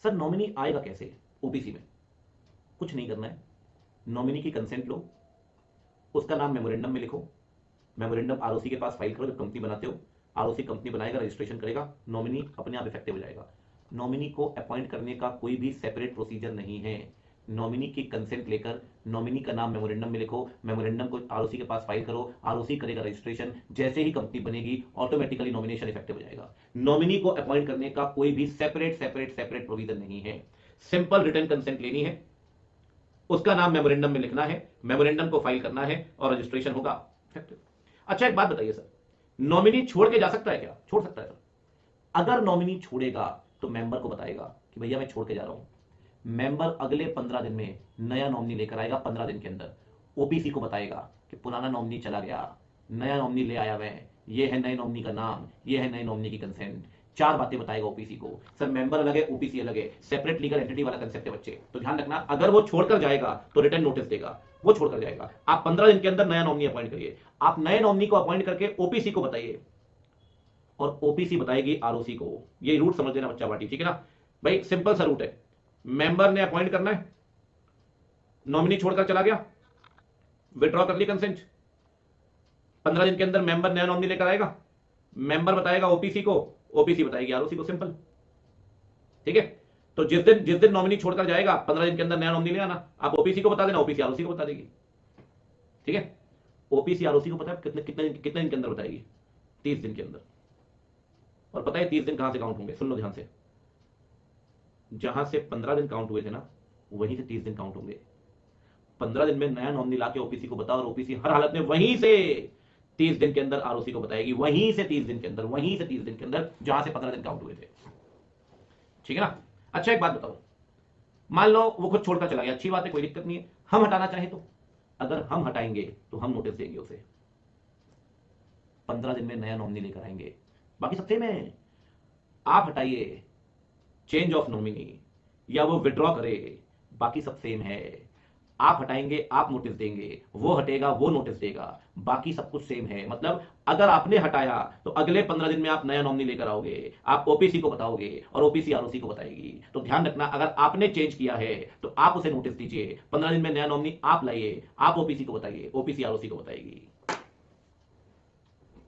Sir nominee आएगा कैसे OPC में? कुछ नहीं करना है, नॉमिनी की कंसेंट लो, उसका नाम मेमोरेंडम में लिखो, मेमोरेंडम आरओसी के पास फाइल करो जब कंपनी बनाते हो, आरओसी कंपनी बनाएगा, रजिस्ट्रेशन करेगा, नॉमिनी अपने आप इफेक्टिव हो जाएगा। नॉमिनी को अपॉइंट करने का कोई भी सेपरेट प्रोसीजर नहीं है। नॉमिनी की कंसेंट लेकर नॉमिनी का नाम मेमोरेंडम में लिखो, मेमोरेंडम को आरओसी के पास फाइल करो, आरओसी करेगा रजिस्ट्रेशन, जैसे ही कंपनी बनेगी ऑटोमेटिकली नॉमिनेशन इफेक्टिव हो जाएगा। नॉमिनी को अपॉइंट करने का कोई भी सेपरेट प्रोविजन नहीं है। सिंपल रिटर्न कंसेंट लेनी है, उसका नाम मेमोरेंडम में लिखना है, मेमोरेंडम को फाइल करना है और रजिस्ट्रेशन होगा इफेक्टिव। अच्छा एक बात बताइए सर, नॉमिनी छोड़ के जा सकता है क्या? छोड़ सकता है सर। अगर नॉमिनी छोड़ेगा तो मेंबर को बताएगा कि भैया मैं छोड़ के जा रहा हूं। मेंबर अगले 15 दिन में नया नॉमिनी लेकर आएगा, 15 दिन के अंदर ओपीसी को बताएगा कि पुराना नॉमिनी चला गया, नया नॉमिनी ले आया मैं, ये है नए नॉमिनी का नाम, ये है नए नॉमिनी की कंसेंट। चार बातें बताएगा ओपीसी को। सर मेंबर अलग है, ओपीसी अलग है, सेपरेट लीगल एंटिटी वाला कंसेप्ट है बच्चे, तो ध्यान रखना। अगर वो छोड़कर जाएगा तो रिटर्न नोटिस देगा, वो छोड़कर जाएगा। आप 15 दिन के अंदर नया नॉमिनी अपॉइंट करिए, आप नए नॉमिनी को अपॉइंट करके ओपीसी को बताइए और ओपीसी बताएगी आरओसी को। ये रूट समझ लेना बच्चा पार्टी, ठीक है ना भाई? सिंपल सा रूट है, मेंबर ने अपॉइंट करना है, नॉमिनी छोड़कर चला गया, विड्रॉ कर ली कंसेंट, 15 दिन के अंदर मेंबर नया नॉमिनी लेकर आएगा, मेंबर बताएगा ओपीसी को, ओपीसी बताएगी आरओसी को। सिंपल, ठीक है? तो जिस दिन नॉमिनी छोड़कर जाएगा 15 दिन के अंदर नया नॉमिनी ले आना, आप ओपीसी को बता देना, ओपीसी आरओसी को बता देगी, ठीक है? ओपीसी आरओसी को पता है कितने कितने कितने दिन के अंदर बताएगी? 30 दिन के अंदर। और पता है 30 दिन कहां से काउंट होंगे? सुन लो ध्यान से, जहां से 15 दिन काउंट हुए थे ना, वहीं से 30 दिन काउंट होंगे। 15 दिन में नया नॉमिनी लाके ओपीसी को बताओ और ओपीसी हर हालत में वहीं से 30 दिन के अंदर आरओसी को बताएगी, वहीं से 30 दिन के अंदर, वहीं से 30 दिन के अंदर जहां से 15 दिन काउंट हुए थे, ठीक है ना? अच्छा एक बात बताओ, मान लो वो खुद छोड़कर चला गया, अच्छी बात है, कोई दिक्कत नहीं है। हम हटाना चाहें तो, अगर हम हटाएंगे तो हम नोटिस देंगे उसे, 15 दिन में नया नॉमिनी लेकर आएंगे, बाकी सब सेम है। आप हटाइए, चेंज ऑफ नॉमिनी, या वो विड्रॉ करे, बाकी सब सेम है। आप हटाएंगे आप नोटिस देंगे, वो हटेगा वो नोटिस देगा, बाकी सब कुछ सेम है। मतलब अगर आपने हटाया तो अगले 15 दिन में आप नया नॉमिनी लेकर आओगे, आप ओपीसी को बताओगे और ओपीसी आरओसी को बताएगी। तो ध्यान रखना, अगर आपने चेंज किया है तो आप उसे नोटिस दीजिए, 15 दिन में नया नॉमिनी आप लाइए, आप ओपीसी को बताइए, ओपीसी आरओसी को बताएगी,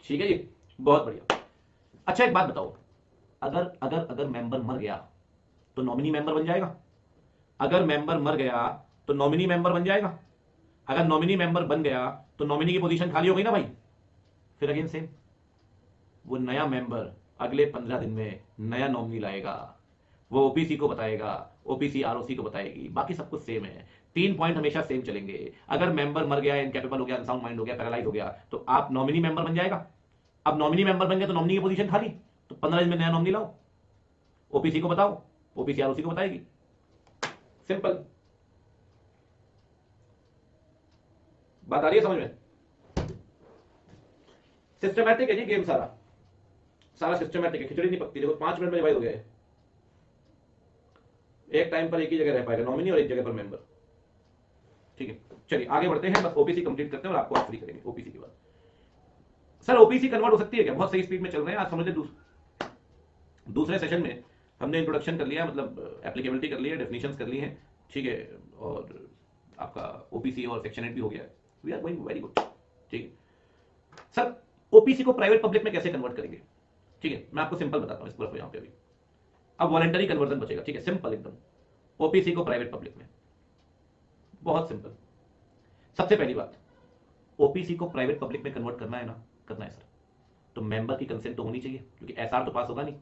ठीक है जी? बहुत बढ़िया। अच्छा एक बात बताओ, अगर अगर अगर मेंबर मर गया तो नॉमिनी मेंबर बन जाएगा? अगर मेंबर मर गया तो नॉमिनी मेंबर बन जाएगा? अगर नॉमिनी मेंबर बन गया तो नॉमिनी की पोजीशन खाली हो गई ना भाई? फिर अगेन सेम, वो नया मेंबर अगले 15 दिन में नया नॉमिनी लाएगा, वो ओपीसी को बताएगा, ओपीसी आरओसी को बताएगी, बाकी सब कुछ सेम है। 3 पॉइंट हमेशा सेम चलेंगे। अगर मेंबर मर गया, इनकैपेबल हो गया, अनसाउंड माइंड हो गया, पैरालाइज हो गया, तो आप नॉमिनी मेंबर बन जाएगा। अब नॉमिनी मेंबर बन गया तो नॉमिनी की पोजीशन खाली, तो 15 दिन में नया नॉमिनी लाओ, ओपीसी को बताओ, ओपीसी आरओसी को बताएगी। सिंपल, बात आ रही है समझ में? सिस्टमैटिक है जी गेम, सारा सारा सिस्टमैटिक है, खिचड़ी नहीं पकती। देखो 5 मिनट में डिवाइड हो गया है, एक टाइम पर एक ही जगह रह पाएगा नॉमिनी और एक जगह पर मेंबर, ठीक है? चलिए आगे बढ़ते हैं, बस ओपीसी कंप्लीट करते हैं और आपको फ्री करेंगे ओपीसी के बाद। सर ओपीसी कन्वर्ट हो सकती है क्या? बहुत सही स्पीड में चल रहे हैं आज, समझ लें। दूसरे सेशन में हमने इंट्रोडक्शन कर लिया, मतलब एप्लीकेबिलिटी कर ली है, डेफिनेशंस कर ली हैं, ठीक है? और आपका ओपीसी और सेक्शन 8 भी हो गया है। We are going very good, ठीक है? सर ओपीसी को प्राइवेट पब्लिक में कैसे कन्वर्ट करेंगे? ठीक है, मैं आपको सिंपल बताता हूँ इस पूरा यहाँ पे अभी। अब वॉलेंटरी कन्वर्जन बचेगा, ठीक है? सिंपल एकदम, ओपीसी को प्राइवेट पब्लिक में, बहुत सिंपल। सबसे पहली बात, ओपीसी को प्राइवेट पब्लिक में कन्वर्ट करना है ना, करना है सर, तो मेंबर की कंसेंट तो होनी चाहिए, क्योंकि एसआर तो पास होगा नहीं।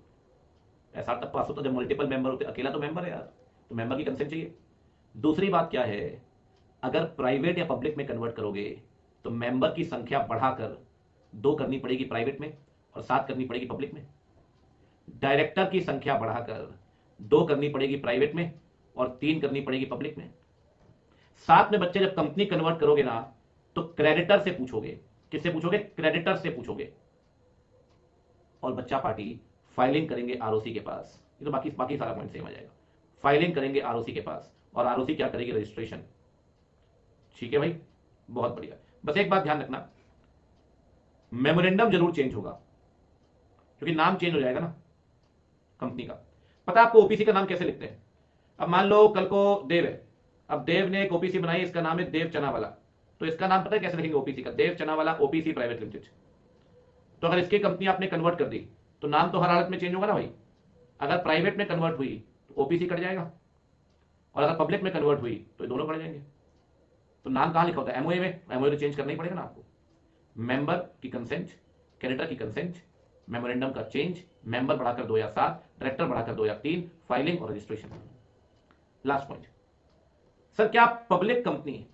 एसआर तब पास होता जब मल्टीपल मेंबर होते, अकेला तो मेंबर है यार, तो मेंबर की कंसेंट चाहिए। दूसरी बात क्या है, अगर प्राइवेट या पब्लिक में कन्वर्ट करोगे तो मेंबर की संख्या बढ़ाकर 2 करनी पड़ेगी प्राइवेट में और 7 करनी पड़ेगी पब्लिक में। डायरेक्टर की संख्या बढ़ाकर 2 करनी पड़ेगी प्राइवेट में और 3 करनी पड़ेगी पब्लिक में। साथ में बच्चे जब कंपनी कन्वर्ट करोगे ना, तो क्रेडिटर से पूछोगे। किससे पूछोगे? क्रेडिटर से पूछोगे। और बच्चा पार्टी फाइलिंग करेंगे आरओसी के पास, ये तो बाकी बाकी सारा पॉइंट सेम आ जाएगा। फाइलिंग करेंगे आरओसी के पास और आरओसी क्या करेगी? रजिस्ट्रेशन, ठीक है भाई? बहुत बढ़िया। बस एक बात ध्यान रखना, मेमोरेंडम जरूर चेंज होगा, क्योंकि नाम चेंज हो जाएगा ना कंपनी का। पता है आपको ओपीसी का नाम कैसे लिखते हैं? अब मान लो कल को देव है, अब देव ने एक ओपीसी बनाई, इसका नाम है देव चना वाला, तो इसका नाम पता है कैसे लिखेंगे ओपीसी का? देव चना वाला ओपीसी प्राइवेट लिमिटेड। तो अगर इसकी कंपनी आपने कन्वर्ट कर दी तो नाम तो हर हालत में चेंज होगा ना भाई। अगर प्राइवेट में कन्वर्ट हुई तो ओपीसी कट जाएगा, और अगर पब्लिक में कन्वर्ट हुई तो ये दोनों कट जाएंगे। तो नाम कहां लिखा होता है? एमओए में। एमओए तो चेंज करना ही पड़ेगा ना आपको। मेंबर की कंसेंट, क्रेडिटर की कंसेंट, मेमोरेंडम का चेंज, मेंबर बढ़ाकर 2 या 7, डायरेक्टर बढ़ाकर 2 या 3, फाइलिंग और रजिस्ट्रेशन। लास्ट पॉइंट, सर क्या पब्लिक कंपनी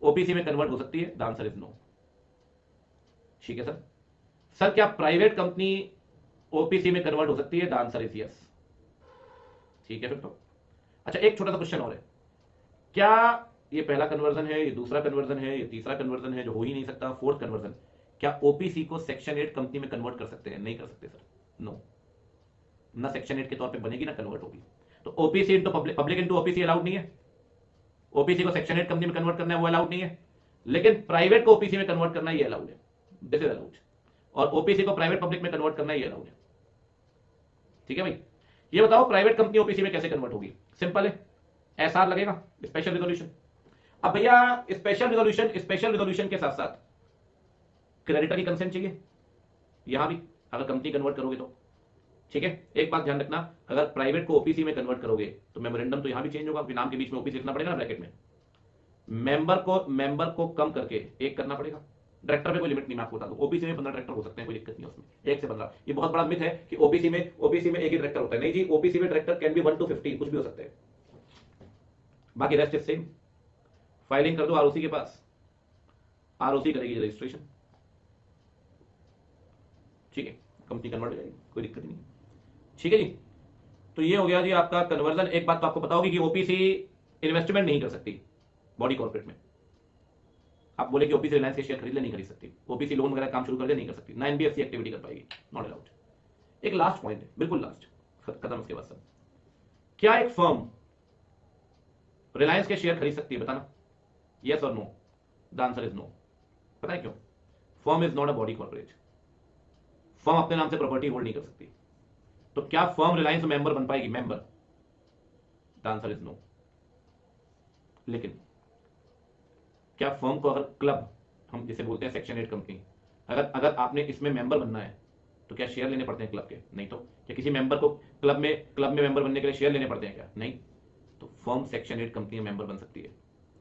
ओपीसी में कन्वर्ट हो सकती है? The answer is no. ठीक है सर। सर क्या प्राइवेट कंपनी ओपीसी में कन्वर्ट हो सकती है? The answer is yes. ठीक है फिर तो। अच्छा एक छोटा सा क्वेश्चन और है, क्या ये पहला कन्वर्जन है, ये दूसरा कन्वर्जन है, ये तीसरा कन्वर्जन है जो हो ही नहीं सकता, फोर्थ कन्वर्जन, क्या ओपीसी को सेक्शन 8 कंपनी में कन्वर्ट कर सकते हैं? नहीं कर सकते सर, नो। ना सेक्शन 8 के तौर पे बनेगी ना कन्वर्ट होगी। तो OPC into public into OPC allowed नहीं है। ओपीसी को सेक्शन 8 कंपनी में कन्वर्ट करना है वो अलाउड नहीं है, लेकिन प्राइवेट को ओपीसी में कन्वर्ट करना ये अलाउड है, दिस इज अलाउड। और ओपीसी को प्राइवेट पब्लिक में कन्वर्ट करना ये अलाउड है। ठीक है भाई, ये बताओ प्राइवेट कंपनी ओपीसी में कैसे कन्वर्ट होगी? सिंपल है, एसआर लगेगा, स्पेशल रिजोल्यूशन। अब भैया स्पेशल रिजोल्यूशन के साथ साथ क्रेडिटर की कंसेंट चाहिए यहां भी, अगर कंपनी कन्वर्ट करोगे तो। ठीक है, एक बात ध्यान रखना, अगर प्राइवेट को ओपीसी में कन्वर्ट करोगे तो मेमोरेंडम तो यहां भी चेंज होगा, नाम के बीच में ओपीसी लिखना पड़ेगा ना ब्रैकेट में। मेंबर को कम करके एक करना पड़ेगा। डायरेक्टर पे कोई लिमिट नहीं, मैं आपको बता दूं, ओबीसी में 15 डायरेक्टर हो सकते हैं, कोई दिक्कत नहीं है उसमें, 1 से 15। ये बहुत बड़ा मिथ है कि ओबीसी में एक ही डायरेक्टर होता है, नहीं जी, ओबीसी में डायरेक्टर कैन बी 1 to 50, कुछ भी हो सकते हैं। बाकी रेस्ट इज सेम। फाइलिंग कर दो आरओसी के पास, आरओसी करेगी रजिस्ट्रेशन। ठीक है, कंपनी कन्वर्ट हो जाएगी, कोई दिक्कत नहीं। ठीक है जी, तो ये हो गया जी आपका कन्वर्जन। एक बात तो आपको पता होगी कि ओपीसी इन्वेस्टमेंट नहीं कर सकती बॉडी कॉर्पोरेट में। आप बोले कि ओपीसी रिलायंस के शेयर खरीद ले, नहीं खरीद सकती। ओपीसी लोन वगैरह काम शुरू कर दे, नहीं कर सकती। ना एनबीएफसी एक्टिविटी कर पाएगी, नॉट अलाउड। एक लास्ट पॉइंट है, बिल्कुल लास्ट, खत्म उसके बाद सब। क्या एक फर्म रिलायंस के शेयर खरीद सकती है? बताना, यस और no. The answer is no. पता है क्यों? Firm is not a body corporate. Firm अपने नाम से प्रॉपर्टी होल्ड नहीं कर सकती। तो क्या फर्म रिलायंस मेंबर बन पाएगी? Member, the answer is no. लेकिन क्या फर्म को अगर क्लब, हम जिसे बोलते हैं सेक्शन 8 कंपनी, अगर आपने इसमें मेंबर बनना है तो क्या शेयर लेने पड़ते हैं क्लब के? नहीं। तो क्या किसी मेंबर को क्लब में मेंबर बनने के लिए शेयर लेने पड़ते हैं क्या? नहीं। तो फर्म सेक्शन 8 कंपनी में मेंबर बन सकती है।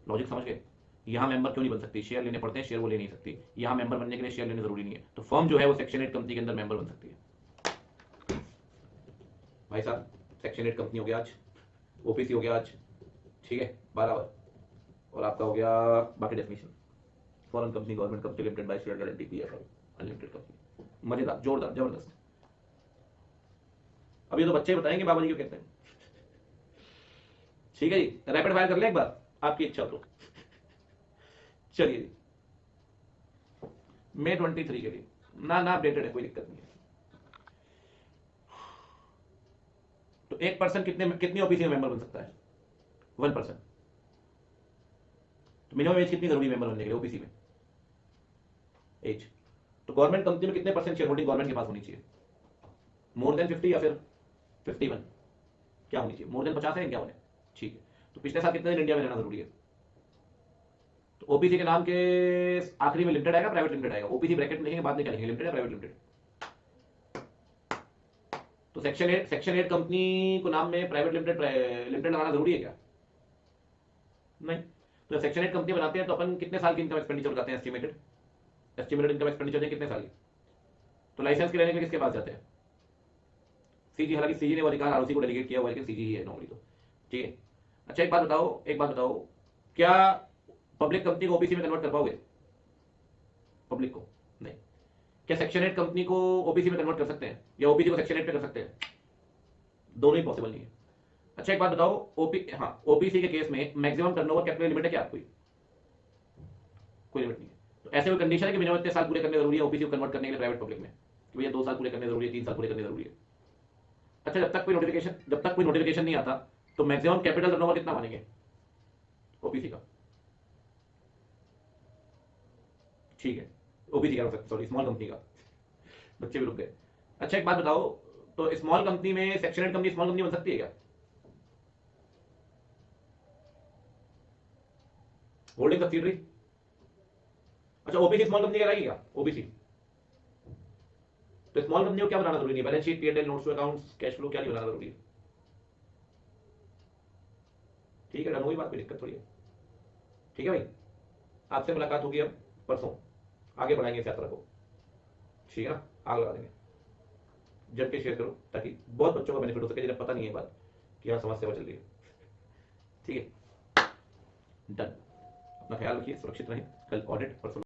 लॉजिक समझ गए? यहां मेंबर क्यों नहीं बन सकती? शेयर लेने पड़ते हैं, शेयर वो ले नहीं सकती। यहां मेंबर बनने के लिए शेयर लेने जरूरी नहीं है, तो फर्म जो है वो सेक्शन 8 कंपनी के अंदर मेंबर बन सकती है। भाई साहब, सेक्शन 8 कंपनी हो गया आज, ओपीसी हो गया आज, ठीक है, 12 आवर। और आपका हो गया बाकी definition, foreign company, government company, limited by share guarantee, PFI, unlimited company. मजेदार, जोरदार, जबरदस्त। अब ये तो बच्चे बताएंगे बाबा जी क्यों कहते हैं। ठीक है जी, रैपिड फायर कर ले एक बार, आपकी इच्छा तो। चलिए जी, May 23 के लिए ना अपडेटेड है, कोई दिक्कत नहीं है। तो 1% कितनी ओबीसी मेंबर बन सकता है? 1%। तो मिनिमम एज कितनी जरूरी मेंबर बनने के लिए ओबीसी में? एज। तो गवर्नमेंट कंपनी में कितने परसेंट शेयर होल्डिंग गवर्नमेंट के पास होनी चाहिए? मोर देन 50 या फिर 51? क्या होनी चाहिए? मोर देन 50 है क्या होने? ठीक है। तो पिछले साल कितने दिन इंडिया में रहना जरूरी है? तो ओपीसी के नाम के आखिरी में लिमिटेड आएगा, प्राइवेट लिमिटेड आएगा? ओपीसी ब्रैकेट में लिखेंगे, बाद में क्या लिखेंगे, लिमिटेड या प्राइवेट लिमिटेड? तो सेक्शन 8 कंपनी को नाम में प्राइवेट लिमिटेड लगाना जरूरी है क्या? नहीं। तो सेक्शन 8 कंपनी बनाते हैं तो अपन कितने साल की इनकम एक्सपेंडिचर लगाते हैं? एस्टिमेटेड इनकम एक्सपेंडिचर कितने साल की? तो लाइसेंस के लेने के लिए किसके पास जाते हैं? सीजी। हालांकि सीजी ने वो अधिकार आरओसी को डेलीगेट किया हुआ है, लेकिन सीजी ही है नॉर्मली तो। ठीक है। अच्छा एक बात बताओ, क्या पब्लिक कंपनी को ओबीसी में कन्वर्ट कर पाओगे? पब्लिक को नहीं। क्या सेक्शन 8 कंपनी को ओबीसी में कन्वर्ट कर सकते हैं, या ओबीसी को सेक्शन 8 पे कर सकते हैं? दोनों ही पॉसिबल नहीं है। अच्छा एक बात बताओ, ओबीसी के केस में मैक्सिमम टर्नओवर कैपिटल लिमिट है क्या? आपको कोई लिमिट नहीं है। तो ऐसे कोई कंडीशन है कि मिनिमम इतने साल पूरे करने जरूरी है ओबीसी को कन्वर्ट करने के लिए प्राइवेट पब्लिक में, कि भैया 2 साल पूरे करने जरूरी है, 3 साल पूरे करने जरूरी है? अच्छा जब तक कोई नोटिफिकेशन नहीं आता तो मैक्सिमम कैपिटल टर्नओवर कितना मानेंगे ओबीसी का? ठीक है, ओबीसी का, सॉरी, स्मॉल कंपनी का। बच्चे भी रुक गए। अच्छा एक बात बताओ, तो स्मॉल कंपनी में सेक्शनेट कंपनी स्मॉल कंपनी बन सकती है क्या? होल्डिंग सब्सिडरी, अच्छा ओबीसी स्मॉल कंपनी कहलाएगी क्या? ओबीसी तो स्मॉल कंपनी को क्या बनाना जरूरी नहीं, balance sheet, P and L, notes to accounts, cash flow क्या नहीं बनाना जरूरी है? ठीक है, डन हुई बात, कोई दिक्कत थोड़ी है। ठीक है भाई, आपसे मुलाकात होगी अब परसों, आगे बढ़ाएंगे इस यात्रा को। ठीक है ना, आग लगा देंगे। जम के शेयर करो ताकि बहुत बच्चों का बेनिफिट हो सके जिन्हें पता नहीं है बात कि यहाँ समाज सेवा चल रही है। ठीक है, डन। अपना ख्याल रखिए, सुरक्षित रहें। कल ऑडिट परसों